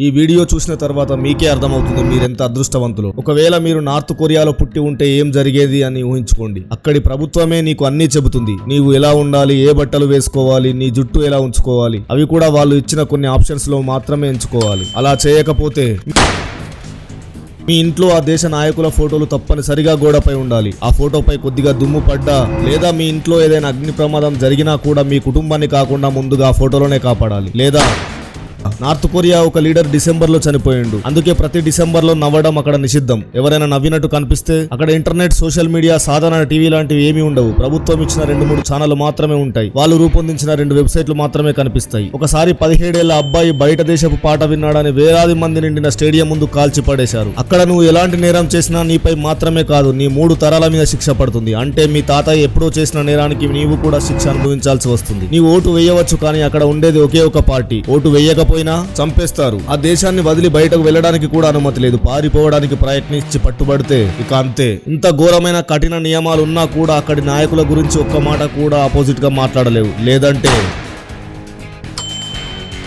ఈ వీడియో చూసిన తర్వాత మీకే అర్థమవుతుంది మీరెంత అదృష్టవంతులు. ఒకవేళ మీరు నార్త్ కొరియాలో పుట్టి ఉంటే ఏం జరిగేది అని ఊహించుకోండి. అక్కడి ప్రభుత్వమే నీకు అన్నీ చెబుతుంది. నీవు ఎలా ఉండాలి, ఏ బట్టలు వేసుకోవాలి, నీ జుట్టు ఎలా ఉంచుకోవాలి, అవి కూడా వాళ్ళు ఇచ్చిన కొన్ని ఆప్షన్స్ లో మాత్రమే ఎంచుకోవాలి. అలా చేయకపోతే మీ ఇంట్లో ఆ దేశ నాయకుల ఫోటోలు తప్పనిసరిగా గోడపై ఉండాలి. ఆ ఫోటోపై కొద్దిగా దుమ్ము పడ్డా లేదా మీ ఇంట్లో ఏదైనా అగ్ని ప్రమాదం జరిగినా కూడా మీ కుటుంబాన్ని కాకుండా ముందుగా ఆ ఫోటోలోనే కాపాడాలి. లేదా నార్త్ కొరియా ఒక లీడర్ డిసెంబర్ లో చనిపోయిండు. అందుకే ప్రతి డిసెంబర్ లో నవ్వడం అక్కడ నిషిద్ధం. ఎవరైనా నవ్వినట్టు కనిపిస్తే అక్కడ ఇంటర్నెట్, సోషల్ మీడియా, సాధారణ టీవీ లాంటివి ఏమీ ఉండవు. ప్రభుత్వం ఇచ్చిన 2-3 ఛానళ్లు మాత్రమే ఉంటాయి. వాళ్ళు రూపొందించిన 2 వెబ్సైట్లు మాత్రమే కనిపిస్తాయి. ఒకసారి 17 ఏళ్ల అబ్బాయి బయట దేశపు పాట విన్నాడని వేలాది మంది నిండిన స్టేడియం ముందు కాల్చి పడేశారు. అక్కడ నువ్వు ఎలాంటి నేరం చేసినా నీపై మాత్రమే కాదు, నీ 3 తరాల మీద శిక్ష పడుతుంది. అంటే మీ తాతయ్య ఎప్పుడో చేసిన నేరానికి నీవు కూడా శిక్ష అనుభవించాల్సి వస్తుంది. నీ ఓటు వేయవచ్చు, కానీ అక్కడ ఉండేది ఒకే ఒక పార్టీ. ఓటు వేయకపోయినా చంపేస్తారు. ఆ దేశాన్ని వదిలి బయటకు వెళ్ళడానికి కూడా అనుమతి లేదు. పారిపోవడానికి ప్రయత్నించి పట్టుబడితే ఇక అంతే. ఇంత ఘోరమైన కఠిన నియమాలు ఉన్నా కూడా అక్కడి నాయకుల గురించి ఒక్క మాట కూడా ఆపోజిట్ గా మాట్లాడలేవు. లేదంటే